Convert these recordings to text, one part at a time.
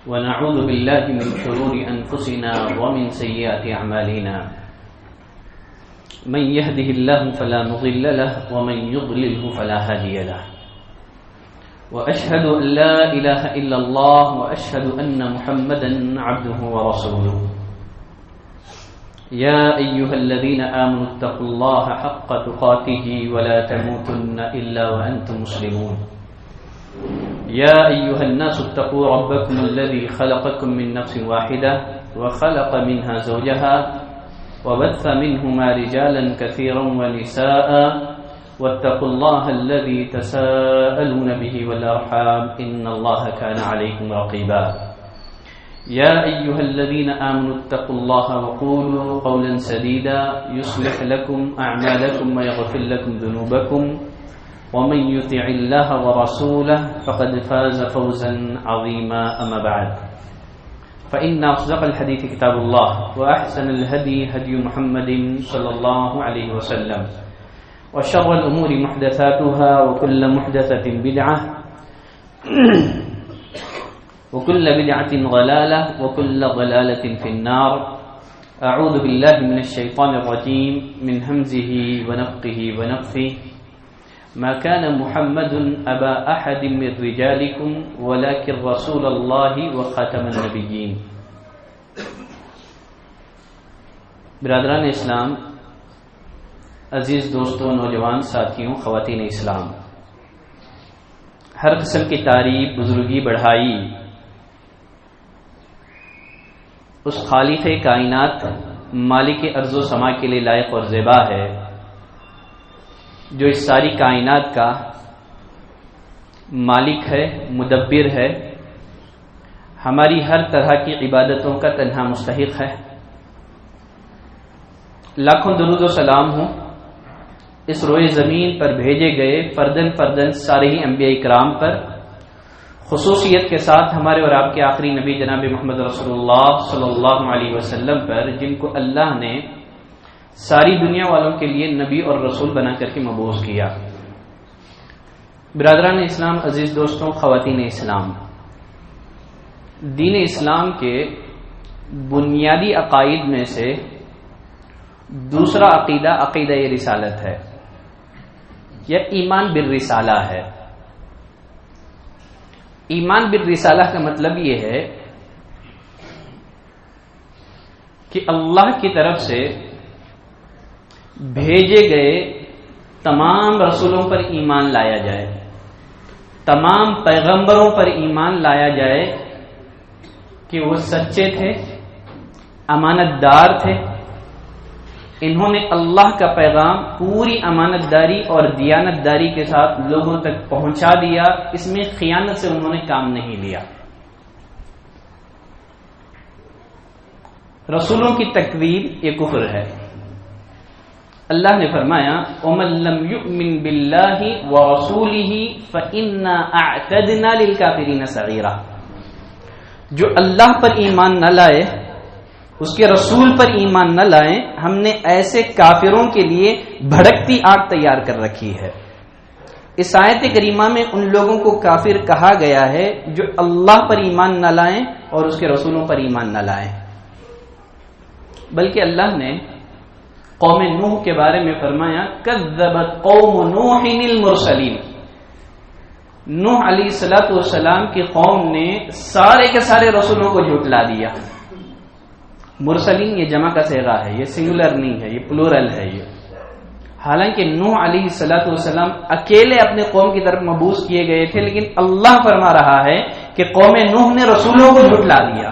ونعوذ بالله من شرور أنفسنا ومن سيئات أعمالنا من يهده الله فلا مضل له ومن يضلله فلا هادي له وأشهد أن لا إله إلا الله وأشهد أن محمدا عبده ورسوله يا أيها الذين آمنوا اتقوا الله حق تقاته ولا تموتن إلا وأنتم مسلمون يا أيها الناس اتقوا ربكم الذي خلقكم من نفس واحدة وخلق منها زوجها وبث منهما رجالا كثيرا ونساء واتقوا الله الذي تساءلون به والأرحام إن الله كان عليكم رقيبا يا أيها الذين آمنوا اتقوا الله وقولوا قولا سديدا يصلح لكم أعمالكم ويغفر لكم ذنوبكم ومن يطع الله ورسوله فقد فاز فوزا عظيما أما بعد فإن أصدق الحديث كتاب الله وأحسن الهدي هدي محمد صلى الله عليه وسلم وشر الأمور محدثاتها وكل محدثة بدعة وكل بدعة ضلالة وكل ضلالة في النار أعوذ بالله من الشيطان الرجيم من همزه ونفخه ونفثه ما كان محمد أبا أحد من رجالكم ولكن رسول الله وخاتم النبيين. برادران اسلام، عزیز دوستوں، نوجوان ساتھیوں، خواتین اسلام، ہر قسم کی تعریف، بزرگی، بڑھائی اس خالق کائنات، مالک ارض و سما کے لیے لائق اور زیبا ہے جو اس ساری کائنات کا مالک ہے، مدبر ہے، ہماری ہر طرح کی عبادتوں کا تنہا مستحق ہے. لاکھوں درود و سلام ہوں اس روئے زمین پر بھیجے گئے فردن فردن سارے ہی انبیاء اکرام پر، خصوصیت کے ساتھ ہمارے اور آپ کے آخری نبی جناب محمد رسول اللہ صلی اللہ علیہ وسلم پر، جن کو اللہ نے ساری دنیا والوں کے لیے نبی اور رسول بنا کر کے مبعوث کیا. برادران اسلام، عزیز دوستوں، خواتین اسلام، دین اسلام کے بنیادی عقائد میں سے دوسرا عقیدہ عقیدہ رسالت ہے یا ایمان بالرسالہ ہے. ایمان بالرسالہ کا مطلب یہ ہے کہ اللہ کی طرف سے بھیجے گئے تمام رسولوں پر ایمان لایا جائے، تمام پیغمبروں پر ایمان لایا جائے کہ وہ سچے تھے، امانت دار تھے، انہوں نے اللہ کا پیغام پوری امانت داری اور دیانت داری کے ساتھ لوگوں تک پہنچا دیا، اس میں خیانت سے انہوں نے کام نہیں لیا. رسولوں کی تکذیب یہ کفر ہے. اللہ نے فرمایا وَمَن لَّمْ يُؤْمِن بِاللَّهِ وَرَسُولِهِ فَإِنَّا أَعْتَدْنَا لِلْكَافِرِينَ سَعِيرًا. جو اللہ پر ایمان نہ لائے، اس کے رسول پر ایمان نہ لائیں، ہم نے ایسے کافروں کے لیے بھڑکتی آگ تیار کر رکھی ہے. اس آیت کریمہ میں ان لوگوں کو کافر کہا گیا ہے جو اللہ پر ایمان نہ لائیں اور اس کے رسولوں پر ایمان نہ لائیں. بلکہ اللہ نے قوم نوح کے بارے میں فرمایا کذبت قوم نوح المرسلین. نوح علیہ الصلوۃ والسلام کی قوم نے سارے کے سارے رسولوں کو جھٹلا دیا. مرسلین یہ جمع کا صیغہ ہے، یہ سنگولر نہیں ہے، یہ پلورل ہے. یہ حالانکہ نوح علیہ الصلوۃ والسلام اکیلے اپنے قوم کی طرف مبعوث کیے گئے تھے، لیکن اللہ فرما رہا ہے کہ قوم نوح نے رسولوں کو جھٹلا دیا.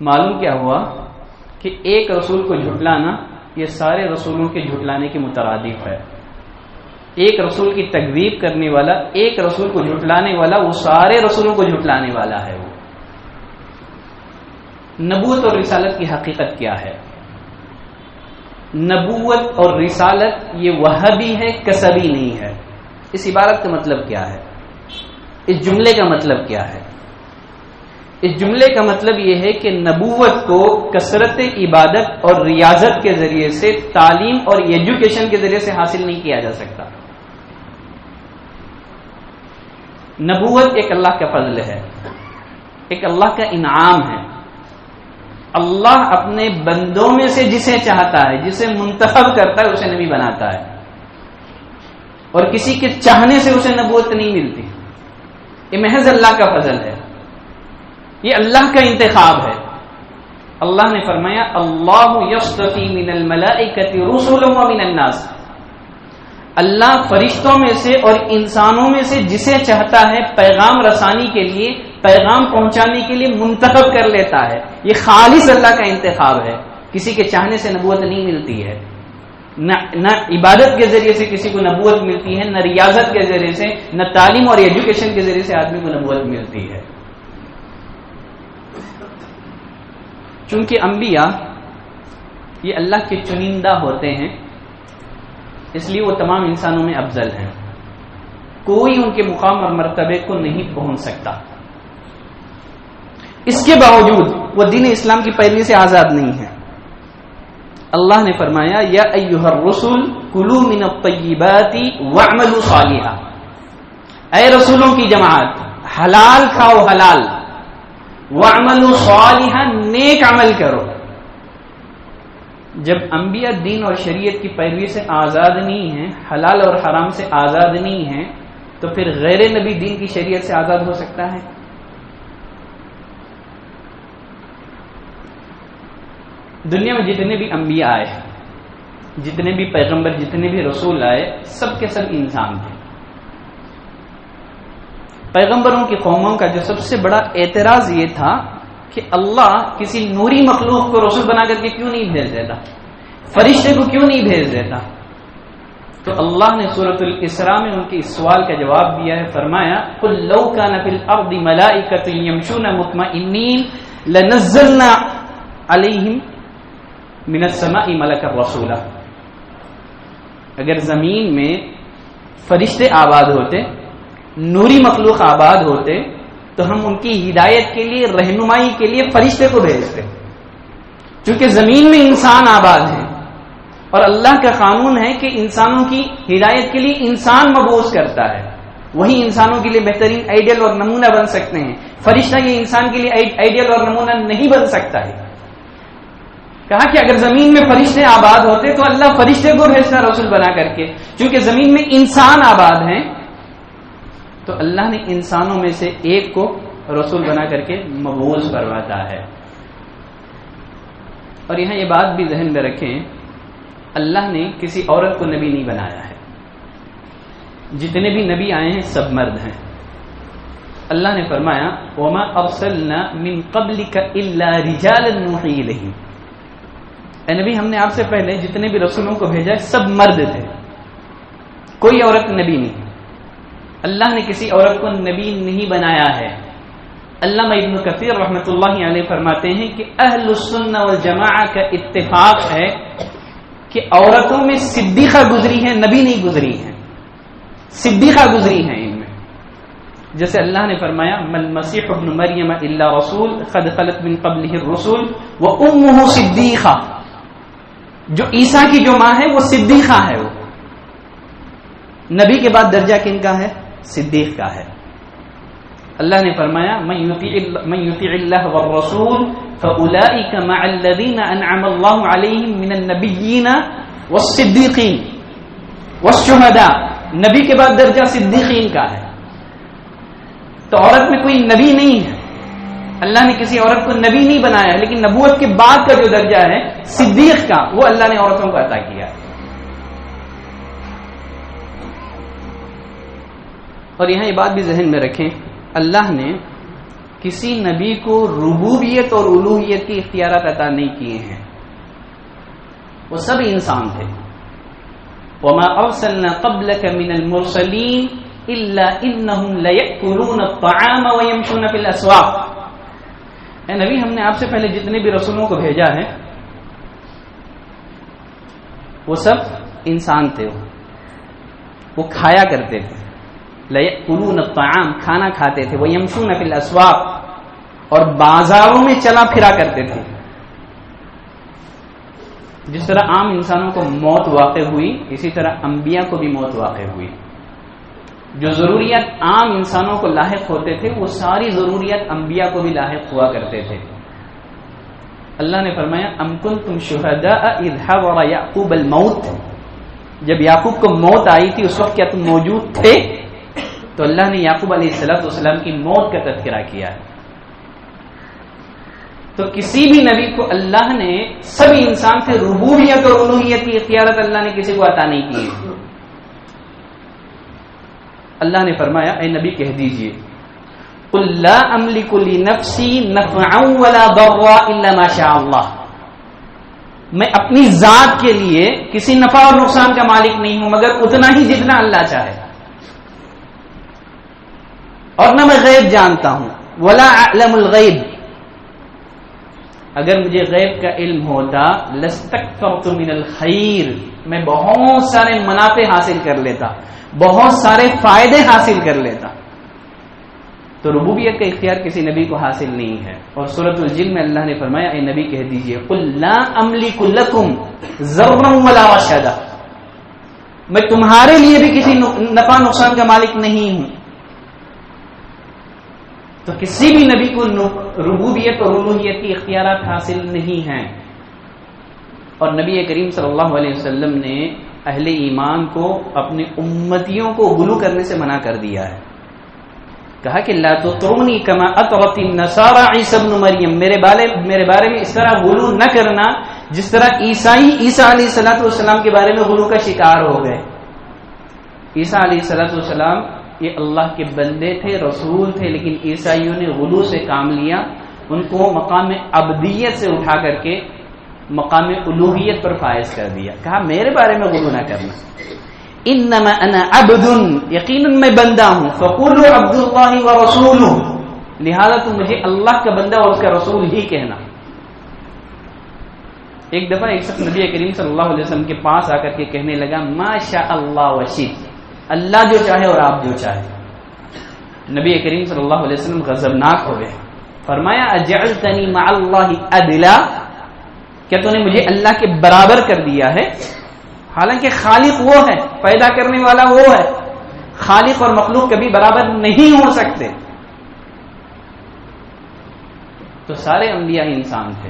معلوم کیا ہوا کہ ایک رسول کو جھٹلانا یہ سارے رسولوں کے جھٹلانے کے مترادف ہے. ایک رسول کی تکذیب کرنے والا، ایک رسول کو جھٹلانے والا، وہ سارے رسولوں کو جھٹلانے والا ہے. وہ نبوت اور رسالت کی حقیقت کیا ہے؟ نبوت اور رسالت یہ وہابی ہے، کسبی نہیں ہے. اس عبارت کا مطلب کیا ہے؟ اس جملے کا مطلب کیا ہے؟ اس جملے کا مطلب یہ ہے کہ نبوت کو کثرت عبادت اور ریاضت کے ذریعے سے، تعلیم اور ایجوکیشن کے ذریعے سے حاصل نہیں کیا جا سکتا. نبوت ایک اللہ کا فضل ہے. ایک اللہ کا انعام ہے. اللہ اپنے بندوں میں سے جسے چاہتا ہے، جسے منتخب کرتا ہے، اسے نبی بناتا ہے، اور کسی کے چاہنے سے اسے نبوت نہیں ملتی. یہ محض اللہ کا فضل ہے، یہ اللہ کا انتخاب ہے. اللہ نے فرمایا اللہ یصطفی من الملائکۃ رسلا ومن الناس، اللہ فرشتوں میں سے اور انسانوں میں سے جسے چاہتا ہے پیغام رسانی کے لیے، پیغام پہنچانے کے لیے منتخب کر لیتا ہے. یہ خالص اللہ کا انتخاب ہے، کسی کے چاہنے سے نبوت نہیں ملتی ہے. نہ عبادت کے ذریعے سے کسی کو نبوت ملتی ہے، نہ ریاضت کے ذریعے سے، نہ تعلیم اور ایجوکیشن کے ذریعے سے آدمی کو نبوت ملتی ہے. چونکہ انبیاء یہ اللہ کے چنندہ ہوتے ہیں، اس لیے وہ تمام انسانوں میں افضل ہیں. کوئی ان کے مقام اور مرتبے کو نہیں پہنچ سکتا. اس کے باوجود وہ دین اسلام کی پیروی سے آزاد نہیں ہے. اللہ نے فرمایا یا ایھا الرسل کلوا من الطیبات واعملوا صالحا، اے رسولوں کی جماعت حلال کھاؤ، حلال، واعملوا صالحا، نیک عمل کرو. جب انبیاء دین اور شریعت کی پیروی سے آزاد نہیں ہیں، حلال اور حرام سے آزاد نہیں ہیں، تو پھر غیر نبی دین کی شریعت سے آزاد ہو سکتا ہے؟ دنیا میں جتنے بھی انبیاء آئے، جتنے بھی پیغمبر، جتنے بھی رسول آئے، سب کے سب انسان تھے. پیغمبروں کی قوموں کا جو سب سے بڑا اعتراض یہ تھا کہ اللہ کسی نوری مخلوق کو رسول بنا کر کے کیوں نہیں بھیج دیتا، فرشتے کو کیوں نہیں بھیج دیتا. تو اللہ نے سورۃ الاسراء میں ان کے اس سوال کا جواب دیا ہے. فرمایا قل لو کان فی الارض ملائکۃ یمشون مطمئنین لنزلنا علیہم من السماء ملکا رسولا. اگر زمین میں فرشتے آباد ہوتے، نوری مخلوق آباد ہوتے، تو ہم ان کی ہدایت کے لیے، رہنمائی کے لیے فرشتے کو بھیجتے. چونکہ زمین میں انسان آباد ہیں اور اللہ کا قانون ہے کہ انسانوں کی ہدایت کے لیے انسان مبعوث کرتا ہے، وہی انسانوں کے لیے بہترین آئیڈیل اور نمونہ بن سکتے ہیں. فرشتہ یہ انسان کے لیے آئیڈیل اور نمونہ نہیں بن سکتا ہے. کہا کہ اگر زمین میں فرشتے آباد ہوتے تو اللہ فرشتے کو بھیجتا رسول بنا کر کے. چونکہ زمین میں انسان آباد ہیں تو اللہ نے انسانوں میں سے ایک کو رسول بنا کر کے مبعوث کرواتا ہے. اور یہاں یہ بات بھی ذہن میں رکھیں، اللہ نے کسی عورت کو نبی نہیں بنایا ہے. جتنے بھی نبی آئے ہیں سب مرد ہیں. اللہ نے فرمایا وَمَا أَرْسَلْنَا مِن قَبْلِكَ إِلَّا رِجَالًا نُوحِي إِلَيْهِمْ. اے نبی ہم نے آپ سے پہلے جتنے بھی رسولوں کو بھیجا ہے سب مرد تھے، کوئی عورت نبی نہیں. اللہ نے کسی عورت کو نبی نہیں بنایا ہے. علامہ ابن کثیر رحمۃ اللہ علیہ فرماتے ہیں کہ اہل السنہ والجماعہ کا اتفاق ہے کہ عورتوں میں صدیقہ گزری ہے، نبی نہیں گزری ہے. صدیقہ گزری ہیں ان میں. جیسے اللہ نے فرمایا مَا الْمَسِيحُ ابْنُ مَرْيَمَ إِلَّا رَسُولٌ قَدْ خَلَتْ مِن قَبْلِهِ الرُّسُلُ وَأُمُّهُ صِدِّيقَةٌ. جو عیسیٰ کی جو ماں ہے وہ صدیقہ ہے. وہ نبی کے بعد درجہ کن کا ہے؟ صدیق کا ہے. اللہ نے فرمایا من یطیع اللہ والرسول فاولئک مع الذین انعم اللہ علیہم من النبیین والصدیقین والشہداء. نبی کے بعد درجہ صدیقین کا ہے. تو عورت میں کوئی نبی نہیں ہے، اللہ نے کسی عورت کو نبی نہیں بنایا، لیکن نبوت کے بعد کا جو درجہ ہے صدیق کا، وہ اللہ نے عورتوں کو عطا کیا. اور یہاں یہ بات بھی ذہن میں رکھیں، اللہ نے کسی نبی کو ربوبیت اور الوہیت کی اختیارات عطا نہیں کیے ہیں. وہ سب انسان تھے. وَمَا أَرْسَلْنَا قَبْلَكَ مِنَ الْمُرْسَلِينَ إِلَّا إِنَّهُمْ لَيَأْكُلُونَ الطَّعَامَ وَيَمْشُونَ فِي الْأَسْوَاقِ. اے نبی ہم نے آپ سے پہلے جتنے بھی رسولوں کو بھیجا ہے وہ سب انسان تھے. وہ کھایا کرتے تھے. لَيَأْكُلُونَ الطَّعَامَ، کھانا کھاتے تھے. وَيَمْشُونَ فِي الْأَسْوَاقِ، اور بازاروں میں چلا پھرا کرتے تھے. جس طرح عام انسانوں کو موت واقع ہوئی اسی طرح انبیاء کو بھی موت واقع ہوئی. جو ضروریات عام انسانوں کو لاحق ہوتے تھے وہ ساری ضروریات انبیاء کو بھی لاحق ہوا کرتے تھے. اللہ نے فرمایا ام کنتم شہداء اذ حضر یعقوب الموت، جب یعقوب کو موت آئی تھی اس وقت کیا تم موجود تھے؟ تو اللہ نے یعقوب علیہ السلام کی موت کا تذکرہ کیا ہے. تو کسی بھی نبی کو اللہ نے، سبھی انسان سے ربوبیت اور الوہیت کی اختیارات اللہ نے کسی کو عطا نہیں کی. اللہ نے فرمایا اے نبی کہہ دیجئے قل لا املک لنفسی نفعا ولا ضرا الا ما شاء اللہ، میں اپنی ذات کے لیے کسی نفع اور نقصان کا مالک نہیں ہوں مگر اتنا ہی جتنا اللہ چاہے، اور نہ میں غیب جانتا ہوں. ولا اعلم الغیب، اگر مجھے غیب کا علم ہوتا لستکثرت من الخیر، میں بہت سارے منافع حاصل کر لیتا، بہت سارے فائدے حاصل کر لیتا. تو ربوبیت کا اختیار کسی نبی کو حاصل نہیں ہے. اور سورۃ الجن میں اللہ نے فرمایا اے نبی کہہ دیجئے قل لا املک لکم ضرا ولا رشدا، میں تمہارے لیے بھی کسی نفع نقصان کا مالک نہیں ہوں. تو کسی بھی نبی کو ربوبیت اور الوہیت کی اختیارات حاصل نہیں ہیں. اور نبی کریم صلی اللہ علیہ وسلم نے اہل ایمان کو اپنے امتیوں کو غلو کرنے سے منع کر دیا ہے. کہا کہ لا تطرونی کما اطرت النصارى عیسی ابن مریم، میرے بارے میں اس طرح غلو نہ کرنا جس طرح عیسیٰ علیہ السلام کے بارے میں غلو کا شکار ہو گئے. عیسیٰ علیہ السلام یہ اللہ کے بندے تھے، رسول تھے، لیکن عیسائیوں نے غلو سے کام لیا، ان کو مقام عبدیت سے اٹھا کر کے مقام الوہیت پر فائز کر دیا. کہا میرے بارے میں غلو نہ کرنا. انما انا عبد، یقیناً میں بندہ ہوں. فقولوا عبد اللہ ورسولہ، لہذا تم مجھے اللہ کا بندہ اور اس کا رسول ہی کہنا. ایک دفعہ ایک شخص نبی کریم صلی اللہ علیہ وسلم کے پاس آ کر کے کہنے لگا ما شاء اللہ وشئت، اللہ جو چاہے اور آپ جو چاہے. نبی کریم صلی اللہ علیہ وسلم غضبناک ہو گئے. فرمایا اجعلتنی مع اللہ عدلا، کیا تو نے مجھے اللہ کے برابر کر دیا ہے؟ حالانکہ خالق وہ ہے، پیدا کرنے والا وہ ہے. خالق اور مخلوق کبھی برابر نہیں ہو سکتے. تو سارے انبیاء انسان تھے،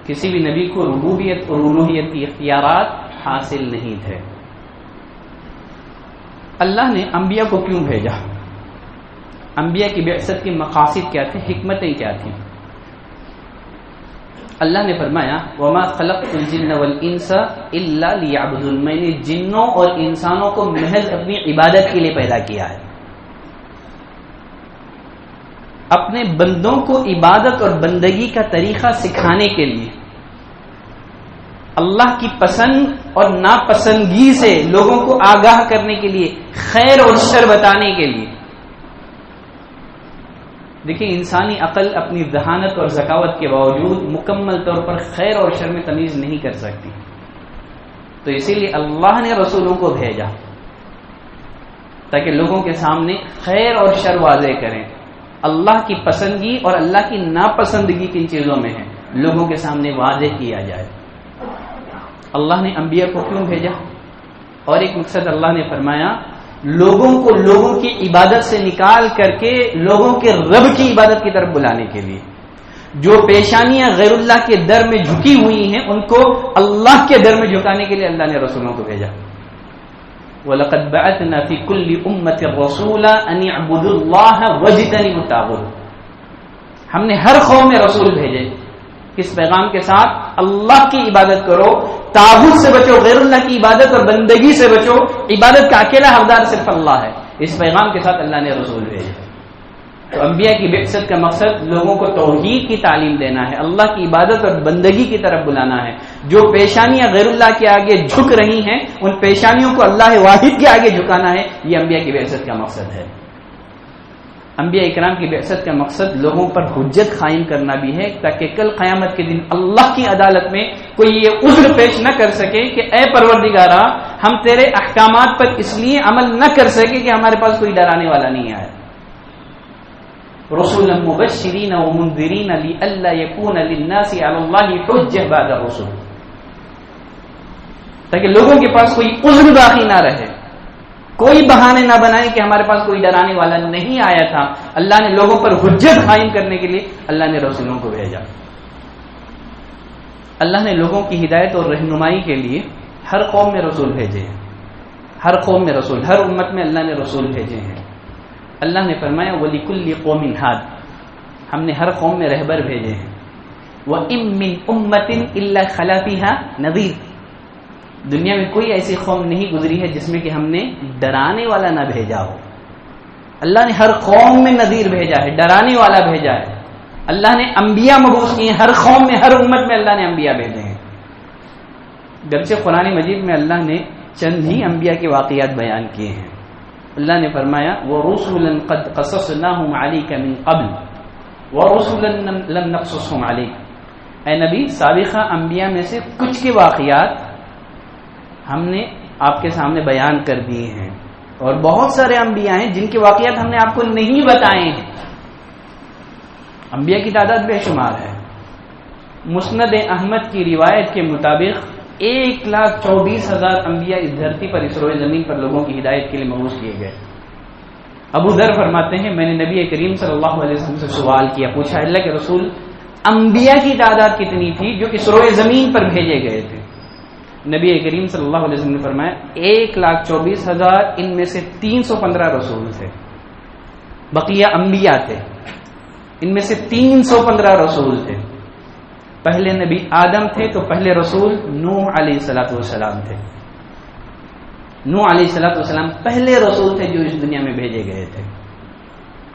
کسی بھی نبی کو ربوبیت اور الوہیت کی اختیارات حاصل نہیں تھے. اللہ نے انبیاء کو کیوں بھیجا؟ انبیاء کی بعثت کے مقاصد کیا تھے، حکمتیں کیا تھیں؟ اللہ نے فرمایا وما خلقت الجن والانس الا ليعبدون، میں نے جنوں اور انسانوں کو محض اپنی عبادت کے لیے پیدا کیا ہے. اپنے بندوں کو عبادت اور بندگی کا طریقہ سکھانے کے لیے، اللہ کی پسند اور ناپسندگی سے لوگوں کو آگاہ کرنے کے لیے، خیر اور شر بتانے کے لیے. دیکھیں انسانی عقل اپنی ذہانت اور ذکاوت کے باوجود مکمل طور پر خیر اور شر میں تمیز نہیں کر سکتی. تو اسی لیے اللہ نے رسولوں کو بھیجا تاکہ لوگوں کے سامنے خیر اور شر واضح کریں. اللہ کی پسندگی اور اللہ کی ناپسندگی کن چیزوں میں ہے لوگوں کے سامنے واضح کیا جائے. اللہ نے انبیاء کو کیوں بھیجا؟ اور ایک مقصد اللہ نے فرمایا لوگوں کو لوگوں کی عبادت سے نکال کر کے لوگوں کے رب کی عبادت کی طرف بلانے کے لیے. جو پیشانیاں غیر اللہ کے در میں جھکی ہوئی ہیں ان کو اللہ کے در میں جھکانے کے لیے اللہ نے رسولوں کو بھیجا. وَلَقَدْ بَعَثْنَا فِي كُلِّ أُمَّةٍ رَسُولًا أَنِ اعْبُدُوا اللَّهَ وَاجْتَنِبُوا الطَّاغُوتَ، ہم نے ہر قوم میں رسول بھیجے کس پیغام کے ساتھ؟ اللہ کی عبادت کرو، طاغوت سے بچو، غیر اللہ کی عبادت اور بندگی سے بچو، عبادت کا اکیلا حقدار صرف اللہ ہے. اس پیغام کے ساتھ اللہ نے رسول بھیجے. تو انبیاء کی بعثت کا مقصد لوگوں کو توحید کی تعلیم دینا ہے، اللہ کی عبادت اور بندگی کی طرف بلانا ہے. جو پیشانیاں غیر اللہ کے آگے جھک رہی ہیں ان پیشانیوں کو اللہ واحد کے آگے جھکانا ہے. یہ انبیاء کی بعثت کا مقصد ہے. انبیاء اکرام کی بعثت کا مقصد لوگوں پر حجت قائم کرنا بھی ہے تاکہ کل قیامت کے دن اللہ کی عدالت میں کوئی یہ عذر پیش نہ کر سکے کہ اے پروردگارا ہم تیرے احکامات پر اس لیے عمل نہ کر سکے کہ ہمارے پاس کوئی ڈرانے والا نہیں آیا. رسولا مبشرین ومنذرین لئلا یکون للناس علی اللہ حجہ بعد الرسل، تاکہ لوگوں کے پاس کوئی عذر باقی نہ رہے. کوئی بہانے نہ بنائیں کہ ہمارے پاس کوئی ڈرانے والا نہیں آیا تھا. اللہ نے لوگوں پر حجت قائم کرنے کے لیے اللہ نے رسولوں کو بھیجا. اللہ نے لوگوں کی ہدایت اور رہنمائی کے لیے ہر قوم میں رسول بھیجے ہیں. ہر قوم میں رسول، ہر امت میں اللہ نے رسول بھیجے ہیں. اللہ نے فرمایا وَلِكُلِّ قَوْمٍ هَادٍ، ہم نے ہر قوم میں رہبر بھیجے ہیں. وَإِن مِّنْ أُمَّةٍ إِلَّا خَلَا فِيهَا نَذِيرٌ، دنیا میں کوئی ایسی قوم نہیں گزری ہے جس میں کہ ہم نے ڈرانے والا نہ بھیجا ہو. اللہ نے ہر قوم میں نذیر بھیجا ہے، ڈرانے والا بھیجا ہے. اللہ نے انبیاء مبعوث کیے ہیں، ہر قوم میں ہر امت میں اللہ نے انبیاء بھیجے ہیں. گرچہ قرآن مجید میں اللہ نے چند ہی انبیاء کے واقعات بیان کیے ہیں. اللہ نے فرمایا وَرُسُلًا قَدْ قَصَصْنَاهُمْ عَلَيْكَ مِنْ قَبْلُ وَرُسُلًا لَمْ نَقْصُصْهُمْ عَلَيْكَ، اے نبی سابقہ انبیاء میں سے کچھ کے واقعات ہم نے آپ کے سامنے بیان کر دیے ہیں، اور بہت سارے انبیاء ہیں جن کے واقعات ہم نے آپ کو نہیں بتائے ہیں. انبیاء کی تعداد بے شمار ہے. مسند احمد کی روایت کے مطابق 1,24,000 انبیاء اس دھرتی پر، اس روئے زمین پر لوگوں کی ہدایت کے لیے مبعوث کیے گئے. ابو ذر فرماتے ہیں میں نے نبی کریم صلی اللہ علیہ وسلم سے سوال کیا، پوچھا اللہ کے رسول انبیاء کی تعداد کتنی تھی جو اس روئے زمین پر بھیجے گئے تھے؟ نبی کریم صلی اللہ علیہ وسلم نے فرمایا 1,24,000، ان میں سے 315 رسول تھے، بقیہ انبیاء تھے. ان میں سے 315 رسول تھے. پہلے نبی آدم تھے تو پہلے رسول نوح علیہ السلام تھے. نوح علیہ السلام پہلے رسول تھے جو اس دنیا میں بھیجے گئے تھے.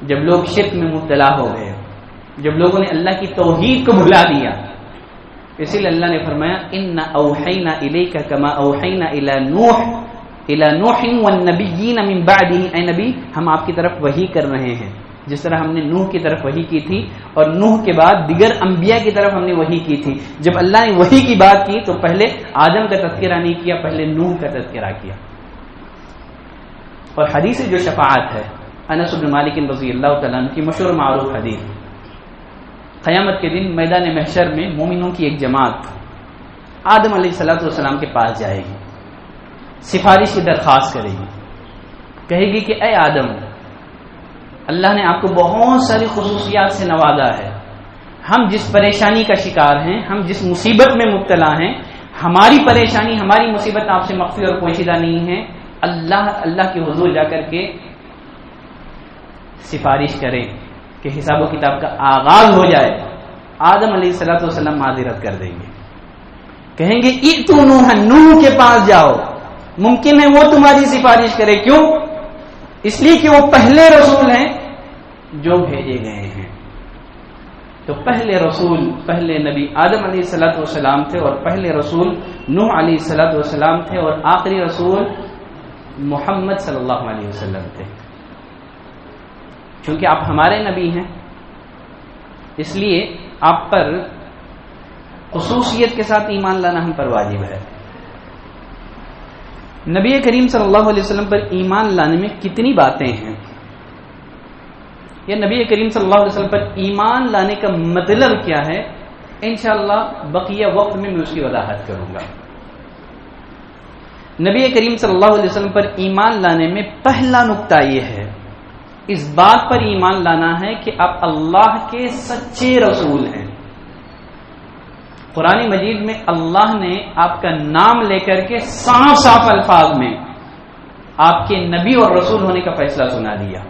جب لوگ شرک میں مبتلا ہو گئے، جب لوگوں نے اللہ کی توحید کو بھلا دیا، اسی لیے اللہ نے فرمایا اِنَّا أَوْحَيْنَا إِلَيْكَ كَمَا أَوْحَيْنَا إِلَى نُوحٍ وَالنَّبِيِّينَ مِن بَعْدِهِ، اے نبی ہم آپ کی طرف وحی کر رہے ہیں جس طرح ہم نے نوح کی طرف وحی کی تھی، اور نوح کے بعد دیگر انبیاء کی طرف ہم نے وحی کی تھی. جب اللہ نے وحی کی بات کی تو پہلے آدم کا تذکرہ نہیں کیا، پہلے نوح کا تذکرہ کیا. اور حدیث جو شفاعت ہے، انس بن مالک رضی اللہ تعالیٰ عنہ کی مشہور معروف حدیث، قیامت کے دن میدان محشر میں مومنوں کی ایک جماعت آدم علیہ السلام کے پاس جائے گی، سفارش کی درخواست کرے گی، کہے گی کہ اے آدم، اللہ نے آپ کو بہت ساری خصوصیات سے نوازا ہے، ہم جس پریشانی کا شکار ہیں، ہم جس مصیبت میں مبتلا ہیں، ہماری پریشانی ہماری مصیبت آپ سے مخفی اور پوشیدہ نہیں ہے. اللہ کے حضور جا کر کے سفارش کریں کہ حساب و کتاب کا آغاز ہو جائے. آدم علیہ السلام معذرت کر دیں گے، کہیں گے ائتوا نوح، نوح کے پاس جاؤ. ممکن ہے وہ تمہاری سفارش کرے، کیوں؟ اس لیے کہ وہ پہلے رسول ہیں جو بھیجے گئے ہیں. تو پہلے رسول، پہلے نبی آدم علیہ السلام تھے، اور پہلے رسول نوح علیہ السلام تھے، اور آخری رسول محمد صلی اللہ علیہ وسلم تھے. چونکہ آپ ہمارے نبی ہیں اس لیے آپ پر خصوصیت کے ساتھ ایمان لانا ہم پر واجب ہے. نبی کریم صلی اللہ علیہ وسلم پر ایمان لانے میں کتنی باتیں ہیں، یا نبی کریم صلی اللہ علیہ وسلم پر ایمان لانے کا مطلب کیا ہے، انشاءاللہ بقیہ وقت میں اس کی وضاحت کروں گا. نبی کریم صلی اللہ علیہ وسلم پر ایمان لانے میں پہلا نقطہ یہ ہے، اس بات پر ایمان لانا ہے کہ آپ اللہ کے سچے رسول ہیں. قرآن مجید میں اللہ نے آپ کا نام لے کر کے صاف صاف الفاظ میں آپ کے نبی اور رسول ہونے کا فیصلہ سنا دیا.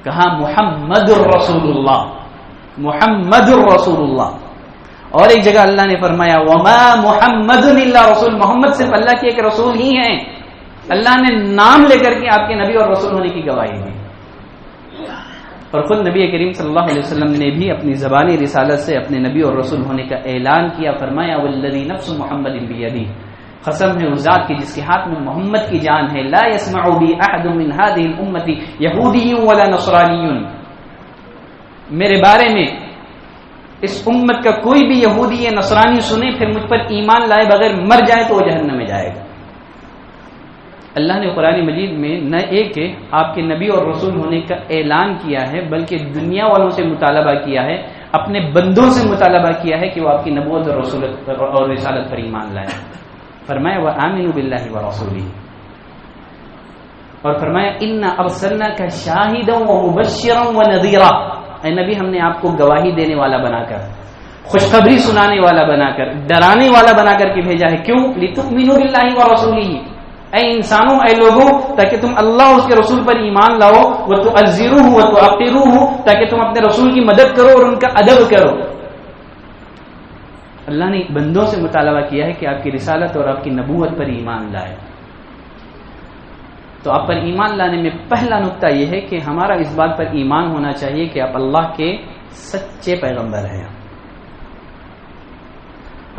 کہا محمد الرسول اللہ، محمد الرسول اللہ. اور ایک جگہ اللہ نے فرمایا وما محمد الا رسول، محمد صرف اللہ کے ایک رسول ہی ہیں. اللہ نے نام لے کر کے آپ کے نبی اور رسول ہونے کی گواہی دی. اور خود نبی کریم صلی اللہ علیہ وسلم نے بھی اپنی زبانی رسالت سے اپنے نبی اور رسول ہونے کا اعلان کیا. فرمایا والذی نفس محمد بیدی، قسم ہے اس ذات کی جس کے ہاتھ میں محمد کی جان ہے، لا يسمع بی احد من هذه الامه یہودی ولا نصرانی، میرے بارے میں اس امت کا کوئی بھی یہودی یا نصرانی سنے پھر مجھ پر ایمان لائے بغیر مر جائے تو وہ جہنم میں جائے گا. اللہ نے قرآن مجید میں نہ ایک آپ کے نبی اور رسول ہونے کا اعلان کیا ہے بلکہ دنیا والوں سے مطالبہ کیا ہے، اپنے بندوں سے مطالبہ کیا ہے کہ وہ آپ کی نبوت اور رسولت اور رسالت پر ایمان لائیں. فرمایا وآمنوا باللہ ورسولہ، اور فرمایا انا ارسلناک شاہدا ومبشرا ونذیرا، اے نبی ہم نے آپ کو گواہی دینے والا بنا کر، خوشخبری سنانے والا بنا کر، ڈرانے والا بنا کر کے بھیجا ہے. کیوں؟ لتؤمنوا باللہ ورسولہ، اے انسانوں، اے لوگوں، تاکہ تم اللہ اور اس کے رسول پر ایمان لاؤ، وتعزروہ وتوقروہ، تاکہ تم اپنے رسول کی مدد کرو اور ان کا ادب کرو. اللہ نے بندوں سے مطالبہ کیا ہے کہ آپ کی رسالت اور آپ کی نبوت پر ایمان لائے. تو آپ پر ایمان لانے میں پہلا نقطہ یہ ہے کہ ہمارا اس بات پر ایمان ہونا چاہیے کہ آپ اللہ کے سچے پیغمبر ہیں.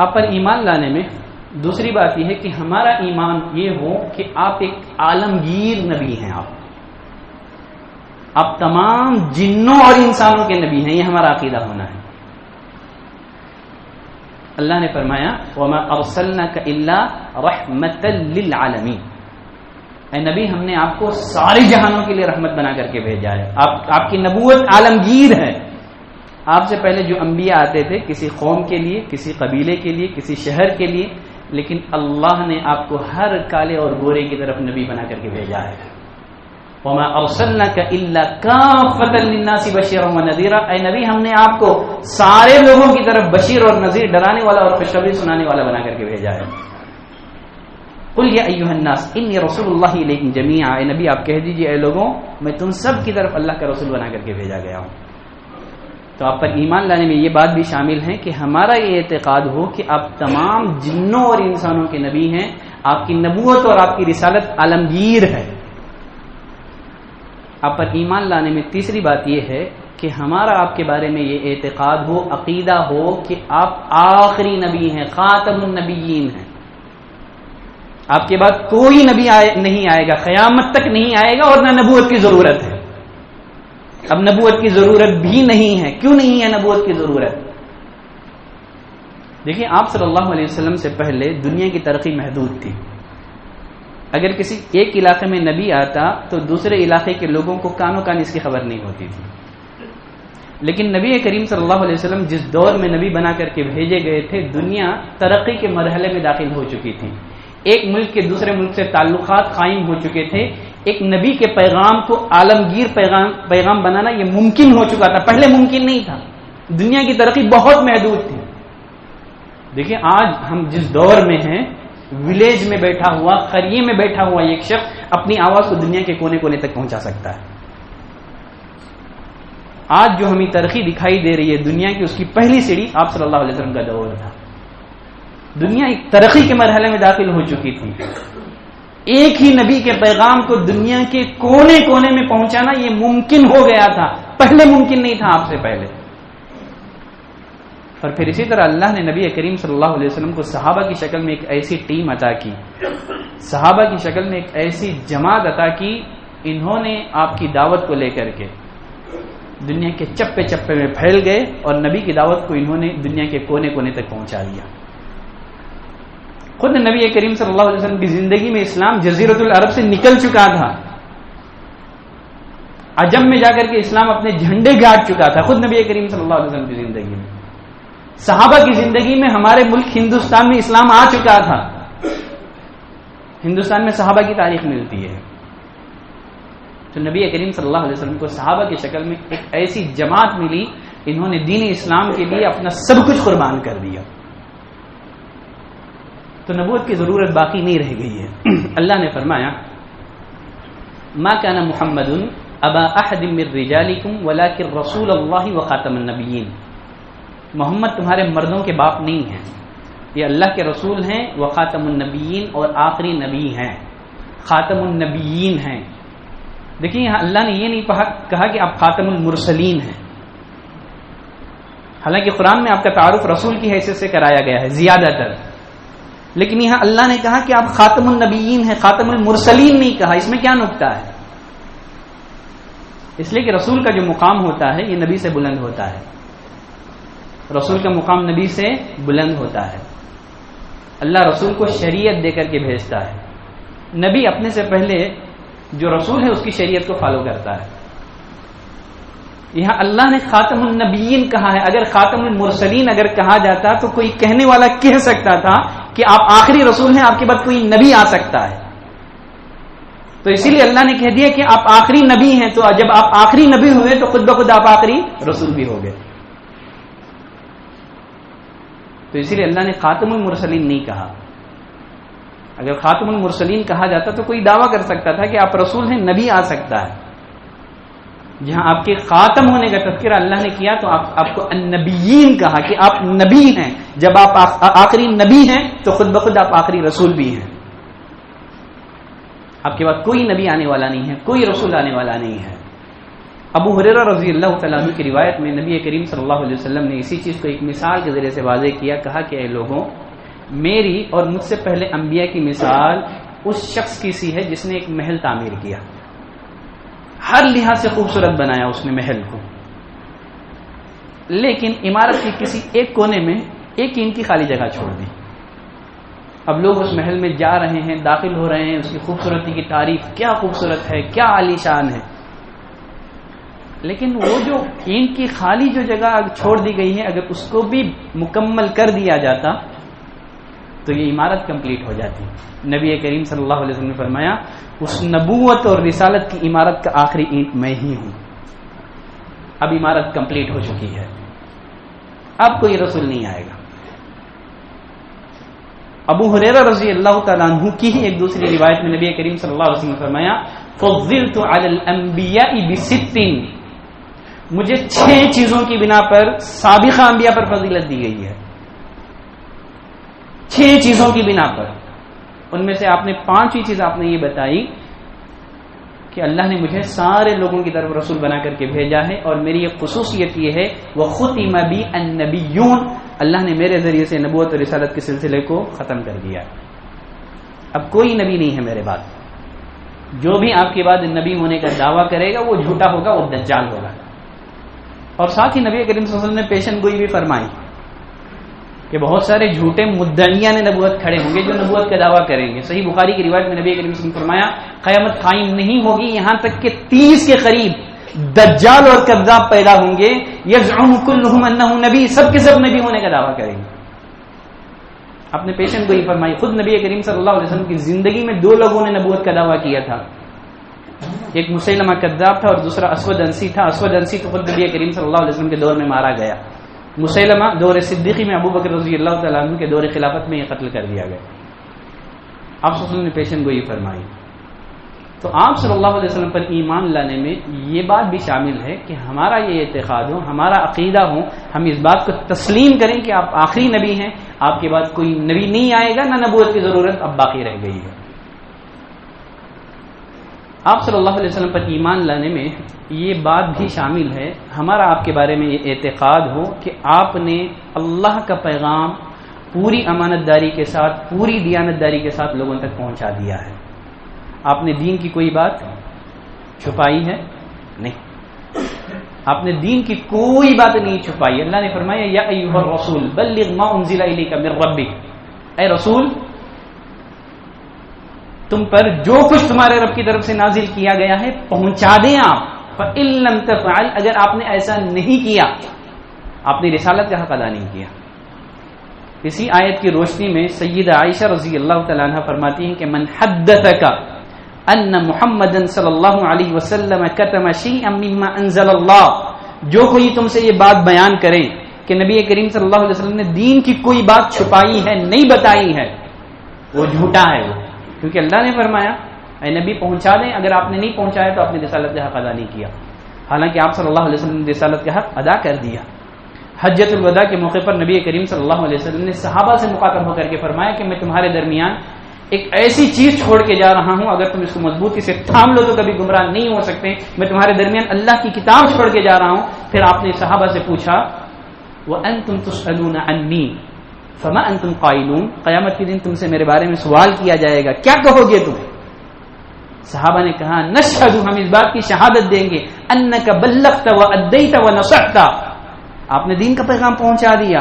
آپ پر ایمان لانے میں دوسری بات یہ ہے کہ ہمارا ایمان یہ ہو کہ آپ ایک عالمگیر نبی ہیں. آپ تمام جنوں اور انسانوں کے نبی ہیں، یہ ہمارا عقیدہ ہونا ہے. اللہ نے فرمایا وَمَا أَرْسَلْنَاكَ إِلَّا رَحْمَةً لِّلْعَالَمِينَ، اے نبی ہم نے آپ کو سارے جہانوں کے لیے رحمت بنا کر کے بھیجا ہے. آپ کی نبوت عالمگیر ہے. آپ سے پہلے جو انبیاء آتے تھے کسی قوم کے لیے، کسی قبیلے کے لیے، کسی شہر کے لیے، لیکن اللہ نے آپ کو ہر کالے اور گورے کی طرف نبی بنا کر کے بھیجا ہے. وَمَا أَرْسَلْنَاكَ إِلَّا كَافَّةً لِّلنَّاسِ بَشِيرًا وَنَذِيرًا، اے نبی ہم نے آپ کو سارے لوگوں کی طرف بشیر اور نذیر، ڈرانے والا اور خوشخبری سنانے والا بنا کر کے بھیجا ہے. قُلْ يَا أَيُّهَا النَّاسُ إِنِّي رَسُولُ اللَّهِ إِلَيْكُمْ جَمِيعًا، اے نبی آپ کہہ دیجئے اے لوگوں میں تم سب کی طرف اللہ کا رسول بنا کر کے بھیجا گیا ہوں. تو آپ پر ایمان لانے میں یہ بات بھی شامل ہے کہ ہمارا یہ اعتقاد ہو کہ آپ تمام جنوں اور انسانوں کے نبی ہیں. آپ کی نبوت اور آپ کی رسالت عالمگیر ہے. آپ پر ایمان لانے میں تیسری بات یہ ہے کہ ہمارا آپ کے بارے میں یہ اعتقاد ہو، عقیدہ ہو کہ آپ آخری نبی ہیں، خاتم النبیین ہیں. آپ کے بعد کوئی نبی نہیں آئے گا، قیامت تک نہیں آئے گا، اور نہ نبوت کی ضرورت ہے. اب نبوت کی ضرورت بھی نہیں ہے. کیوں نہیں ہے نبوت کی ضرورت؟ دیکھیں آپ صلی اللہ علیہ وسلم سے پہلے دنیا کی ترقی محدود تھی. اگر کسی ایک علاقے میں نبی آتا تو دوسرے علاقے کے لوگوں کو کانوں کان اس کی خبر نہیں ہوتی تھی. لیکن نبی کریم صلی اللہ علیہ وسلم جس دور میں نبی بنا کر کے بھیجے گئے تھے، دنیا ترقی کے مرحلے میں داخل ہو چکی تھی. ایک ملک کے دوسرے ملک سے تعلقات قائم ہو چکے تھے. ایک نبی کے پیغام کو عالمگیر پیغام بنانا یہ ممکن ہو چکا تھا. پہلے ممکن نہیں تھا. دنیا کی ترقی بہت محدود تھی. دیکھیں آج ہم جس دور میں ہیں، ولیج میں بیٹھا ہوا، قریے میں بیٹھا ہوا ایک شخص اپنی آواز کو دنیا کے کونے کونے تک پہنچا سکتا ہے. آج جو ہمیں ترقی دکھائی دے رہی ہے دنیا کی، اس کی پہلی سیڑھی آپ صلی اللہ علیہ وسلم کا دور تھا. دنیا ایک ترقی کے مرحلے میں داخل ہو چکی تھی. ایک ہی نبی کے پیغام کو دنیا کے کونے کونے میں پہنچانا یہ ممکن ہو گیا تھا. پہلے ممکن نہیں تھا، آپ سے پہلے. اور پھر اسی طرح اللہ نے نبی کریم صلی اللہ علیہ وسلم کو صحابہ کی شکل میں ایک ایسی ٹیم عطا کی، صحابہ کی شکل میں ایک ایسی جماعت عطا کی. انہوں نے آپ کی دعوت کو لے کر کے دنیا کے چپے چپے میں پھیل گئے اور نبی کی دعوت کو انہوں نے دنیا کے کونے کونے تک پہنچا دیا. خود نبی کریم صلی اللہ علیہ وسلم کی زندگی میں اسلام جزیرۃ العرب سے نکل چکا تھا. عجم میں جا کر کے اسلام اپنے جھنڈے گاڑ چکا تھا. خود نبی کریم صلی اللہ علیہ وسلم کی زندگی میں، صحابہ کی زندگی میں ہمارے ملک ہندوستان میں اسلام آ چکا تھا. ہندوستان میں صحابہ کی تاریخ ملتی ہے. تو نبی کریم صلی اللہ علیہ وسلم کو صحابہ کی شکل میں ایک ایسی جماعت ملی، انہوں نے دین اسلام کے لیے اپنا سب کچھ قربان کر دیا. تو نبوت کی ضرورت باقی نہیں رہ گئی ہے. اللہ نے فرمایا ما کان محمد ابا احد من رجالکم ولکن رسول اللہ وخاتم النبیین، محمد تمہارے مردوں کے باپ نہیں ہیں، یہ اللہ کے رسول ہیں، وخاتم النبیین اور آخری نبی ہیں، خاتم النبیین ہیں. دیکھیں یہاں اللہ نے یہ نہیں کہا کہ آپ خاتم المرسلین ہیں. حالانکہ قرآن میں آپ کا تعارف رسول کی حیثیت سے کرایا گیا ہے زیادہ تر، لیکن یہاں اللہ نے کہا کہ آپ خاتم النبیین ہیں، خاتم المرسلین نہیں کہا. اس میں کیا نکتہ ہے؟ اس لیے کہ رسول کا جو مقام ہوتا ہے یہ نبی سے بلند ہوتا ہے. رسول کا مقام نبی سے بلند ہوتا ہے. اللہ رسول کو شریعت دے کر کے بھیجتا ہے. نبی اپنے سے پہلے جو رسول ہے اس کی شریعت کو فالو کرتا ہے. یہاں اللہ نے خاتم النبیین کہا ہے. اگر خاتم المرسلین اگر کہا جاتا تو کوئی کہنے والا کہہ سکتا تھا کہ آپ آخری رسول ہیں، آپ کے بعد کوئی نبی آ سکتا ہے. تو تو اسی لیے اللہ نے کہہ دیا کہ آپ آخری نبی ہیں، تو جب آپ آخری نبی ہوئے تو خود بخود آپ آخری رسول بھی ہو گئے. تو اسی لیے اللہ نے خاتم المرسلین نہیں کہا. اگر خاتم المرسلین کہا جاتا تو کوئی دعویٰ کر سکتا تھا کہ آپ رسول ہیں، نبی آ سکتا ہے. جہاں آپ کے خاتم ہونے کا تذکرہ اللہ نے کیا تو آپ کو النبیین کہا کہ آپ نبی ہیں. جب آپ آخری نبی ہیں تو خود بخود آپ آخری رسول بھی ہیں. آپ کے بعد کوئی نبی آنے والا نہیں ہے، کوئی رسول آنے والا نہیں ہے. ابو ہریرہ رضی اللہ تعالیٰ عنہ کی روایت میں نبی کریم صلی اللہ علیہ وسلم نے اسی چیز کو ایک مثال کے ذریعے سے واضح کیا. کہا کہ اے لوگوں، میری اور مجھ سے پہلے انبیاء کی مثال اس شخص کی سی ہے جس نے ایک محل تعمیر کیا. ہر لحاظ سے خوبصورت بنایا اس نے محل کو، لیکن عمارت کی کسی ایک کونے میں ایک اینٹ کی خالی جگہ چھوڑ دی. اب لوگ اس محل میں جا رہے ہیں، داخل ہو رہے ہیں، اس کی خوبصورتی کی تعریف، کیا خوبصورت ہے، کیا عالی شان ہے. لیکن وہ جو اینٹ کی خالی جو جگہ چھوڑ دی گئی ہے، اگر اس کو بھی مکمل کر دیا جاتا تو یہ عمارت کمپلیٹ ہو جاتی. نبی کریم صلی اللہ علیہ وسلم نے فرمایا اس نبوت اور رسالت کی عمارت کا آخری اینٹ میں ہی ہوں. اب عمارت کمپلیٹ ہو چکی ہے، اب کوئی رسول نہیں آئے گا. ابو ہریرہ رضی اللہ تعالیٰ عنہ کی ہی ایک دوسری روایت میں نبی کریم صلی اللہ علیہ وسلم نے فرمایا فضلت علی الانبیاء بست، مجھے 6 چیزوں کی بنا پر سابقہ انبیاء پر فضیلت دی گئی ہے. 6 چیزوں کی بنا پر. ان میں سے آپ نے 5ویں چیز آپ نے یہ بتائی کہ اللہ نے مجھے سارے لوگوں کی طرف رسول بنا کر کے بھیجا ہے، اور میری ایک خصوصیت یہ ہے وَخُتِمَ بِي النَّبِيُّونَ، اللہ نے میرے ذریعے سے نبوت اور رسالت کے سلسلے کو ختم کر دیا. اب کوئی نبی نہیں ہے میرے بعد. جو بھی آپ کے بعد نبی ہونے کا دعویٰ کرے گا وہ جھوٹا ہوگا، وہ دجال ہوگا. اور ساتھ ہی نبی کریم صلی اللہ علیہ وسلم نے پیشن گوئی بھی فرمائی کہ بہت سارے جھوٹے مدعیان نبوت کھڑے ہوں گے جو نبوت کا دعویٰ کریں گے. صحیح بخاری کی روایت میں نبی کریم صلی اللہ علیہ وسلم نے فرمایا قیامت قائم نہیں ہوگی یہاں تک کہ 30 کے قریب دجال اور کذاب پیدا ہوں گے. یزعم کلہم انہ نبی، سب کے سب نبی ہونے کا دعویٰ کریں گے. آپ نے پیشن گوئی فرمائی. خود نبی کریم صلی اللہ علیہ وسلم کی زندگی میں 2 لوگوں نے نبوت کا دعویٰ کیا تھا. ایک مسیلمہ کذاب تھا اور دوسرا اسود انسی تھا. اسود انسی تو خود نبی کریم صلی اللہ علیہ وسلم کے دور میں مارا گیا. مسیلمہ دور صدیقی میں ابو بکر رضی اللہ تعالیٰ عنہ کے دور خلافت میں یہ قتل کر دیا گیا. آپ صلی اللہ علیہ وسلم نے پیشن گوئی فرمائی. تو آپ صلی اللہ علیہ وسلم پر ایمان لانے میں یہ بات بھی شامل ہے کہ ہمارا یہ اعتقاد ہو، ہمارا عقیدہ ہو، ہم اس بات کو تسلیم کریں کہ آپ آخری نبی ہیں، آپ کے بعد کوئی نبی نہیں آئے گا، نہ نبوت کی ضرورت اب باقی رہ گئی ہے. آپ صلی اللہ علیہ وسلم پر ایمان لانے میں یہ بات بھی شامل ہے ہمارا آپ کے بارے میں یہ اعتقاد ہو کہ آپ نے اللہ کا پیغام پوری امانت داری کے ساتھ، پوری دیانت داری کے ساتھ لوگوں تک پہنچا دیا ہے. آپ نے دین کی کوئی بات چھپائی ہے نہیں، آپ نے دین کی کوئی بات نہیں چھپائی. اللہ نے فرمایا یا ایھا الرسول بلغ ما انزل الیک من ربک، اے رسول تم پر جو کچھ تمہارے رب کی طرف سے نازل کیا گیا ہے پہنچا دیں آپ. فإن لم تفعل، اگر آپ نے ایسا نہیں کیا آپ نے رسالت کا حق ادا نہیں کیا. اسی آیت کی روشنی میں سیدہ عائشہ رضی اللہ تعالیٰ عنہ فرماتی ہیں کہ من حدثک ان محمدا صلی اللہ علیہ وسلم کتم شیئا مما انزل اللہ، جو کوئی تم سے یہ بات بیان کرے کہ نبی کریم صلی اللہ علیہ وسلم نے دین کی کوئی بات چھپائی ہے، نہیں بتائی ہے، وہ جھوٹا ہے. وہ کیونکہ اللہ نے فرمایا اے نبی پہنچا دیں، اگر آپ نے نہیں پہنچایا تو آپ نے رسالت کا حق ادا نہیں کیا. حالانکہ آپ صلی اللہ علیہ وسلم نے رسالت کا حق ادا کر دیا. حجۃ الوداع کے موقع پر نبی کریم صلی اللہ علیہ وسلم نے صحابہ سے مخاطب ہو کر کے فرمایا کہ میں تمہارے درمیان ایک ایسی چیز چھوڑ کے جا رہا ہوں، اگر تم اس کو مضبوطی سے تھام لو تو کبھی گمراہ نہیں ہو سکتے. میں تمہارے درمیان اللہ کی کتاب چھوڑ کے جا رہا ہوں. پھر آپ نے صحابہ سے پوچھا وَأَنْتُمْ تُسْأَلُونَ عَنِّي فَمَا أَنْتُمْ قَائِلُونَ، قیامت کے دن تم سے میرے بارے میں سوال کیا جائے گا، کیا کہو گے تم؟ صحابہ نے کہا نشہد، ہم اس بات کی شہادت دیں گے انک بلغت وادیت ونصحت، آپ نے دین کا پیغام پہنچا دیا،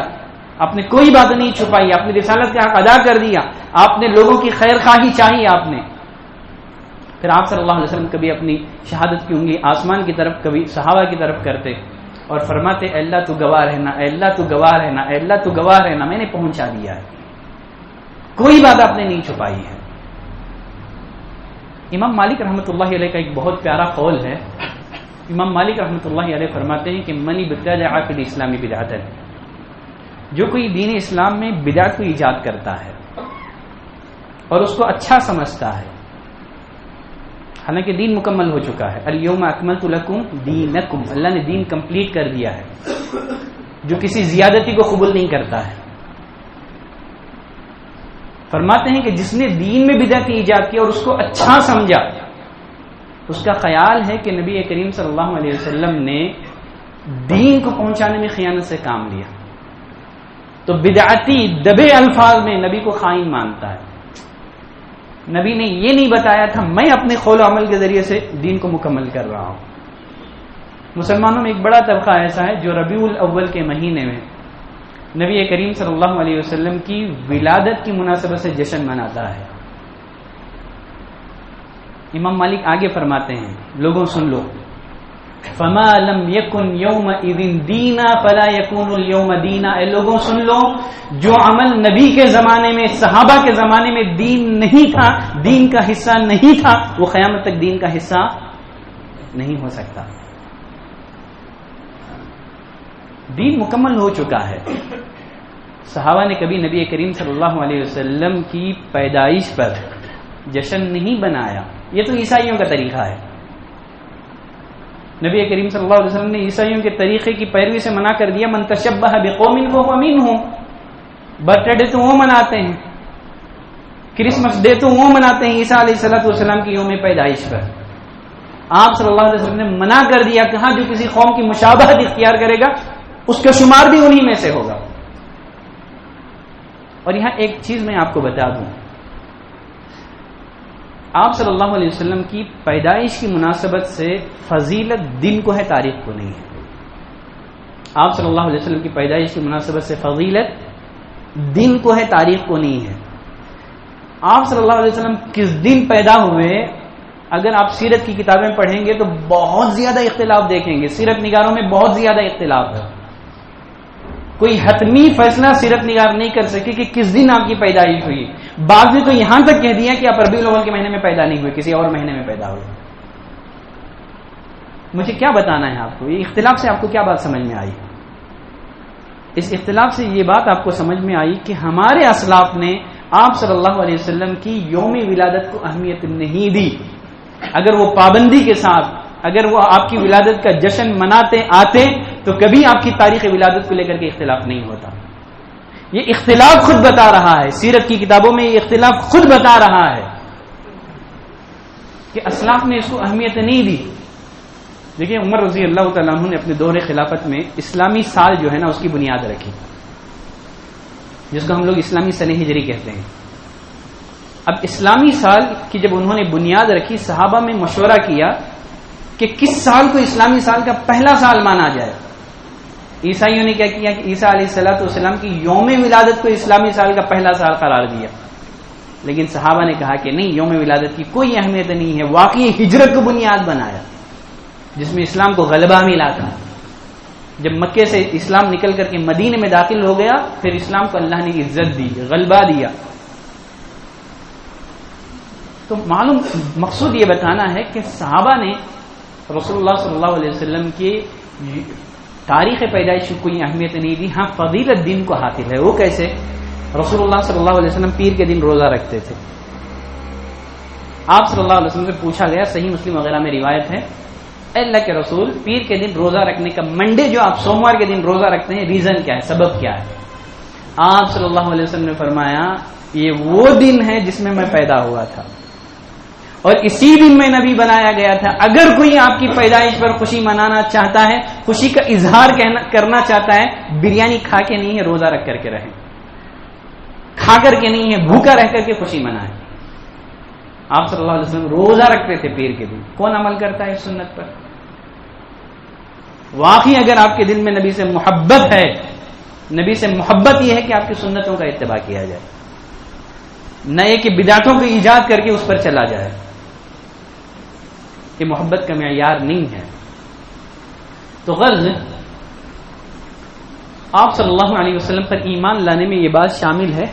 آپ نے کوئی بات نہیں چھپائی، آپ نے رسالت کا حق ادا کر دیا، آپ نے لوگوں کی خیر خواہی چاہی آپ نے. پھر آپ صلی اللہ علیہ وسلم کبھی اپنی شہادت کی انگلی آسمان کی طرف کبھی صحابہ کی طرف کرتے اور فرماتے اے اللہ تو گواہ رہنا، اے اللہ تو گواہ رہنا، اے اللہ تو گواہ رہنا، میں نے پہنچا دیا ہے، کوئی بات آپ نے نہیں چھپائی ہے. امام مالک رحمۃ اللہ علیہ کا ایک بہت پیارا قول ہے. امام مالک رحمۃ اللہ علیہ فرماتے ہیں کہ من ابتدع فی الاسلام بدعۃ، جو کوئی دین اسلام میں بدعت کو ایجاد کرتا ہے اور اس کو اچھا سمجھتا ہے، حالانکہ دین مکمل ہو چکا ہے، الیوم اکملت لکم دینکم، اللہ نے دین کمپلیٹ کر دیا ہے، جو کسی زیادتی کو قبول نہیں کرتا ہے. فرماتے ہیں کہ جس نے دین میں بدعت ایجاد کی اور اس کو اچھا سمجھا، اس کا خیال ہے کہ نبی کریم صلی اللہ علیہ وسلم نے دین کو پہنچانے میں خیانت سے کام لیا، تو بدعتی دبے الفاظ میں نبی کو خائن مانتا ہے. نبی نے یہ نہیں بتایا تھا میں اپنے قول و عمل کے ذریعے سے دین کو مکمل کر رہا ہوں. مسلمانوں میں ایک بڑا طبقہ ایسا ہے جو ربیع الاول کے مہینے میں نبی کریم صلی اللہ علیہ وسلم کی ولادت کی مناسبت سے جشن مناتا ہے. امام مالک آگے فرماتے ہیں، لوگوں سن لو، فما لم یکن یومئذ دینا فلا یکون اليوم دینا، اے لوگوں سن لو، جو عمل نبی کے زمانے میں، صحابہ کے زمانے میں دین نہیں تھا، دین کا حصہ نہیں تھا، وہ قیامت تک دین کا حصہ نہیں ہو سکتا. دین مکمل ہو چکا ہے. صحابہ نے کبھی نبی کریم صلی اللہ علیہ وسلم کی پیدائش پر جشن نہیں بنایا. یہ تو عیسائیوں کا طریقہ ہے. نبی کریم صلی اللہ علیہ وسلم نے عیسائیوں کے طریقے کی پیروی سے منع کر دیا، من تشبہ بقوم فہو منہم. برتھ ڈے تو وہ مناتے ہیں، کرسمس ڈے تو وہ مناتے ہیں عیسیٰ علیہ السلام کی یوم پیدائش پر. آپ صلی اللہ علیہ وسلم نے منع کر دیا، کہا جو کسی قوم کی مشابہت اختیار کرے گا اس کا شمار بھی انہی میں سے ہوگا. اور یہاں ایک چیز میں آپ کو بتا دوں، آپ صلی اللہ علیہ وسلم کی پیدائش کی مناسبت سے فضیلت دن کو ہے، تاریخ کو نہیں ہے. آپ صلی اللہ علیہ وسلم کی پیدائش کی مناسبت سے فضیلت دن کو ہے، تاریخ کو نہیں ہے. آپ صلی اللہ علیہ وسلم کس دن پیدا ہوئے، اگر آپ سیرت کی کتابیں پڑھیں گے تو بہت زیادہ اختلاف دیکھیں گے. سیرت نگاروں میں بہت زیادہ اختلاف ہے. کوئی حتمی فیصلہ سیرت نگار نہیں کر سکے کہ کس دن آپ کی پیدائش ہوئی. بعض نے تو یہاں تک کہہ دیا کہ آپ ربیع الاول کے مہینے میں پیدا نہیں ہوئے، کسی اور مہینے میں پیدا ہوئے. مجھے کیا بتانا ہے آپ کو؟ یہ اختلاف سے آپ کو کیا بات سمجھ میں آئی؟ اس اختلاف سے یہ بات آپ کو سمجھ میں آئی کہ ہمارے اسلاف نے آپ صلی اللہ علیہ وسلم کی یوم ولادت کو اہمیت نہیں دی. اگر وہ پابندی کے ساتھ، اگر وہ آپ کی ولادت کا جشن مناتے آتے تو کبھی آپ کی تاریخ ولادت کو لے کر کے اختلاف نہیں ہوتا. یہ اختلاف خود بتا رہا ہے، سیرت کی کتابوں میں یہ اختلاف خود بتا رہا ہے کہ اسلاف نے اس کو اہمیت نہیں دی. دیکھیں عمر رضی اللہ تعالیٰ عنہ نے اپنے دور خلافت میں اسلامی سال جو ہے نا اس کی بنیاد رکھی، جس کو ہم لوگ اسلامی سنہ ہجری کہتے ہیں. اب اسلامی سال کی جب انہوں نے بنیاد رکھی، صحابہ میں مشورہ کیا کہ کس سال کو اسلامی سال کا پہلا سال مانا جائے. عیسائیوں نے کیا کیا کہ عیسیٰ علیہ السلام کی یوم ولادت کو اسلامی سال کا پہلا سال قرار دیا. لیکن صحابہ نے کہا کہ نہیں، یوم ولادت کی کوئی اہمیت نہیں ہے. واقعی ہجرت کو بنیاد بنایا جس میں اسلام کو غلبہ ملا تھا. جب مکے سے اسلام نکل کر کے مدینے میں داخل ہو گیا، پھر اسلام کو اللہ نے عزت دی، غلبہ دیا. تو معلوم مقصود یہ بتانا ہے کہ صحابہ نے رسول اللہ صلی اللہ علیہ وسلم کی تاریخ پیدائش کی کوئی اہمیت نہیں دی. ہاں فضیلت دین کو حاصل ہے. وہ کیسے؟ رسول اللہ صلی اللہ علیہ وسلم پیر کے دن روزہ رکھتے تھے. آپ صلی اللہ علیہ وسلم سے پوچھا گیا، صحیح مسلم وغیرہ میں روایت ہے، اے اللہ کے رسول، پیر کے دن روزہ رکھنے کا، منڈے جو آپ سوموار کے دن روزہ رکھتے ہیں، ریزن کیا ہے، سبب کیا ہے؟ آپ صلی اللہ علیہ وسلم نے فرمایا یہ وہ دن ہے جس میں میں پیدا ہوا تھا اور اسی دن میں نبی بنایا گیا تھا. اگر کوئی آپ کی پیدائش پر خوشی منانا چاہتا ہے، خوشی کا اظہار کرنا چاہتا ہے، بریانی کھا کے نہیں ہے، روزہ رکھ کر کے رہے. کھا کر کے نہیں ہے، بھوکا رہ کر کے خوشی منائے. آپ صلی اللہ علیہ وسلم روزہ رکھتے تھے پیر کے دن. کون عمل کرتا ہے اس سنت پر؟ واقعی اگر آپ کے دل میں نبی سے محبت ہے، نبی سے محبت یہ ہے کہ آپ کی سنتوں کا اتباع کیا جائے، نہ یہ کہ بدعتوں کو ایجاد کر کے اس پر چلا جائے. یہ محبت کا معیار نہیں ہے. تو غرض آپ صلی اللہ علیہ وسلم پر ایمان لانے میں یہ بات شامل ہے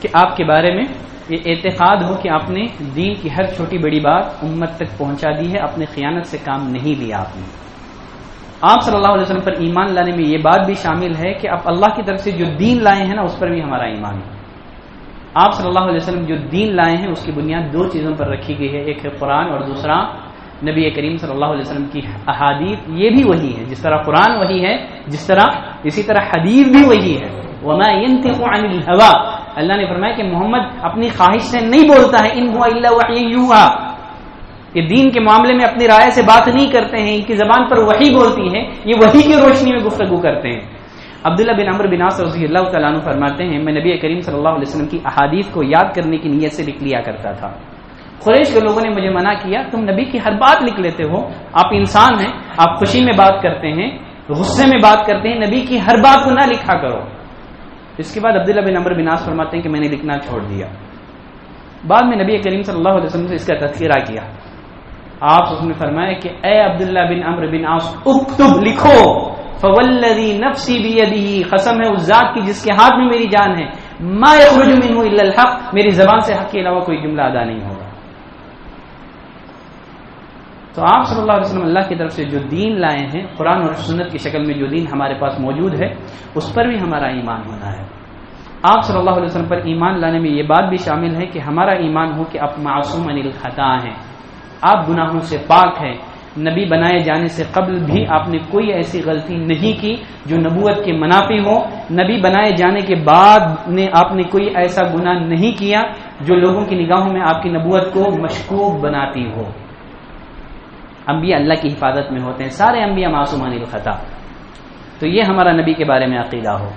کہ آپ کے بارے میں یہ اعتقاد ہو کہ آپ نے دین کی ہر چھوٹی بڑی بات امت تک پہنچا دی ہے، اپنے خیانت سے کام نہیں لیا آپ نے۔ آپ صلی اللہ علیہ وسلم پر ایمان لانے میں یہ بات بھی شامل ہے کہ آپ اللہ کی طرف سے جو دین لائے ہیں نا اس پر بھی ہمارا ایمان ہے۔ آپ صلی اللہ علیہ وسلم جو دین لائے ہیں اس کی بنیاد دو چیزوں پر رکھی گئی ہے، ایک ہے قرآن اور دوسرا نبی کریم صلی اللہ علیہ وسلم کی احادیث۔ یہ بھی وہی ہے، جس طرح قرآن وہی ہے اسی طرح حدیث بھی وہی ہے۔ وما ينطق عن الهوى، اللہ نے فرمایا کہ محمد اپنی خواہش سے نہیں بولتا ہے، ان هو الا وحی یوحى، کہ دین کے معاملے میں اپنی رائے سے بات نہیں کرتے ہیں، ان کی زبان پر وحی بولتی ہے، یہ وحی کی روشنی میں گفتگو کرتے ہیں۔ عبداللہ بن عمرو بن عاص رضی اللہ تعالیٰ عنہ فرماتے ہیں میں نبی کریم صلی اللہ علیہ وسلم کی احادیث کو یاد کرنے کی نیت سے لکھ لیا کرتا تھا۔ قریش کے لوگوں نے مجھے منع کیا، تم نبی کی ہر بات لکھ لیتے ہو، آپ انسان ہیں، آپ خوشی میں بات کرتے ہیں، غصے میں بات کرتے ہیں، نبی کی ہر بات کو نہ لکھا کرو۔ اس کے بعد عبداللہ بن عمرو بن عاص فرماتے ہیں کہ میں نے لکھنا چھوڑ دیا۔ بعد میں نبی کریم صلی اللہ علیہ وسلم سے اس کا تذکرہ کیا، آپ نے فرمایا کہ اے عبداللہ بن عمرو بن عاص اکتب، لکھو، فوالذی نفسی بیدہ، قسم ہے اس ذات کی جس کے ہاتھ میں میری جان ہے، ما یخرج منہ الا الحق، میری زبان سے حق کے علاوہ کوئی جملہ ادا نہیں ہوگا۔ تو آپ صلی اللہ علیہ وسلم اللہ کی طرف سے جو دین لائے ہیں، قرآن اور سنت کی شکل میں جو دین ہمارے پاس موجود ہے، اس پر بھی ہمارا ایمان ہونا ہے۔ آپ صلی اللہ علیہ وسلم پر ایمان لانے میں یہ بات بھی شامل ہے کہ ہمارا ایمان ہو کہ آپ معصوم عن الخطا ہیں، آپ گناہوں سے پاک ہیں، نبی بنائے جانے سے قبل بھی آپ نے کوئی ایسی غلطی نہیں کی جو نبوت کے منافی ہو، نبی بنائے جانے کے بعد آپ نے کوئی ایسا گناہ نہیں کیا جو لوگوں کی نگاہوں میں آپ کی نبوت کو مشکوک بناتی ہو۔ انبیاء اللہ کی حفاظت میں ہوتے ہیں، سارے انبیاء معصوم عن الخطا، تو یہ ہمارا نبی کے بارے میں عقیدہ ہو۔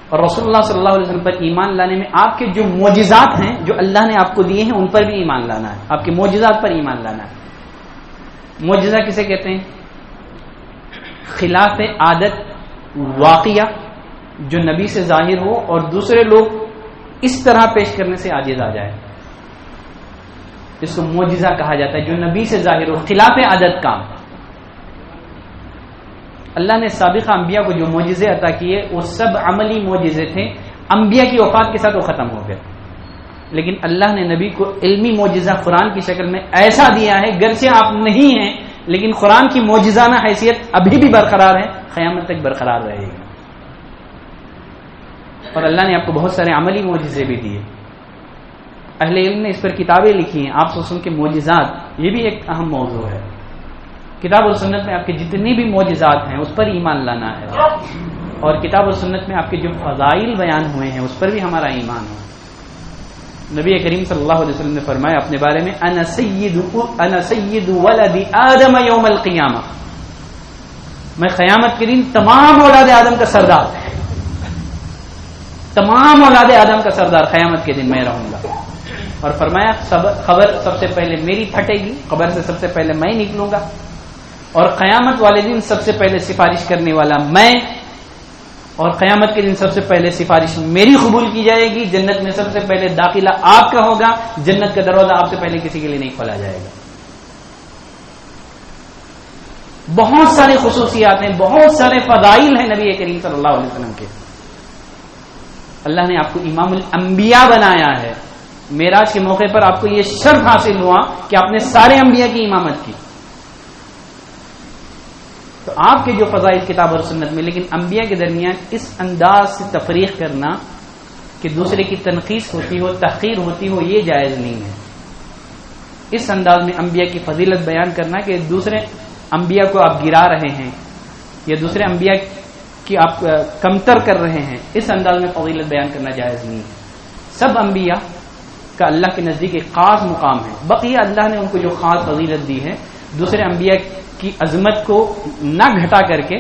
اور رسول اللہ صلی اللہ علیہ وسلم پر ایمان لانے میں آپ کے جو معجزات ہیں جو اللہ نے آپ کو دیے ہیں ان پر بھی ایمان لانا ہے، آپ کے معجزات پر ایمان لانا ہے۔ معجزہ کسے کہتے ہیں؟ خلاف عادت واقعہ جو نبی سے ظاہر ہو اور دوسرے لوگ اس طرح پیش کرنے سے عاجز آ جائے، اس کو معجزہ کہا جاتا ہے، جو نبی سے ظاہر ہو، خلاف عادت کام۔ اللہ نے سابقہ انبیاء کو جو معجزے عطا کیے وہ سب عملی معجزے تھے، انبیاء کی وفات کے ساتھ وہ ختم ہو گئے، لیکن اللہ نے نبی کو علمی معجزہ قرآن کی شکل میں ایسا دیا ہے، گرچہ آپ نہیں ہیں لیکن قرآن کی معجزانہ حیثیت ابھی بھی برقرار ہے، قیامت تک برقرار رہے گی۔ اور اللہ نے آپ کو بہت سارے عملی معجزے بھی دیے، اہل علم نے اس پر کتابیں لکھی ہیں، آپ سن کے معجزات، یہ بھی ایک اہم موضوع ہے۔ کتاب اور سنت میں آپ کے جتنے بھی معجزات ہیں اس پر ایمان لانا ہے، اور کتاب اور سنت میں آپ کے جو فضائل بیان ہوئے ہیں اس پر بھی ہمارا ایمان ہے۔ نبی کریم صلی اللہ علیہ وسلم نے فرمایا اپنے بارے میں انا سید ولد آدم یوم القیامہ، میں قیامت کے دن تمام اولاد آدم کا سردار، تمام اولاد آدم کا سردار قیامت کے دن میں رہوں گا۔ اور فرمایا خبر سب سے پہلے میری پھٹے گی، قبر سے سب سے پہلے میں نکلوں گا، اور قیامت والے دن سب سے پہلے سفارش کرنے والا میں، اور قیامت کے دن سب سے پہلے سفارش میری قبول کی جائے گی، جنت میں سب سے پہلے داخلہ آپ کا ہوگا، جنت کا دروازہ آپ سے پہلے کسی کے لیے نہیں کھولا جائے گا۔ بہت سارے خصوصیات ہیں، بہت سارے فضائل ہیں نبی کریم صلی اللہ علیہ وسلم کے۔ اللہ نے آپ کو امام الانبیاء بنایا ہے، معراج کے موقع پر آپ کو یہ شرف حاصل ہوا کہ آپ نے سارے انبیاء کی امامت کی۔ تو آپ کے جو فضائل کتاب اور سنت میں، لیکن انبیاء کے درمیان اس انداز سے تفریق کرنا کہ دوسرے کی تنقیص ہوتی ہو، تحقیر ہوتی ہو، یہ جائز نہیں ہے۔ اس انداز میں انبیاء کی فضیلت بیان کرنا کہ دوسرے انبیاء کو آپ گرا رہے ہیں یا دوسرے انبیاء کی آپ کمتر کر رہے ہیں، اس انداز میں فضیلت بیان کرنا جائز نہیں ہے۔ سب انبیاء کا اللہ کے نزدیک ایک خاص مقام ہے، بقیہ اللہ نے ان کو جو خاص فضیلت دی ہے، دوسرے انبیاء کی عظمت کو نہ گھٹا کر کے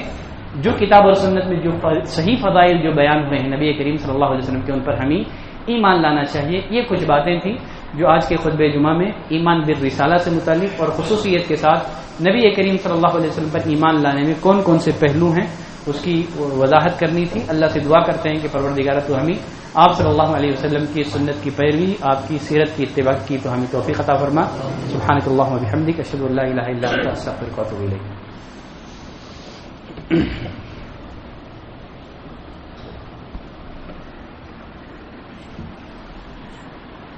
جو کتاب اور سنت میں جو صحیح فضائل جو بیان ہوئے ہیں نبی کریم صلی اللہ علیہ وسلم کے، ان پر ہمیں ایمان لانا چاہیے۔ یہ کچھ باتیں تھیں جو آج کے خطبہ جمعہ میں ایمان بالرسالہ سے متعلق اور خصوصیت کے ساتھ نبی کریم صلی اللہ علیہ وسلم پر ایمان لانے میں کون کون سے پہلو ہیں اس کی وضاحت کرنی تھی۔ اللہ سے دعا کرتے ہیں کہ پروردگار تو ہمیں آپ صلی اللہ علیہ وسلم کی سنت کی پیروی، آپ کی سیرت کی اتباع کی تو ہمیں توفیق عطا فرما۔ سبحانک اللہم و بحمدک، اشہد ان لا الہ الا انت، استغفرک و اتوب الیک۔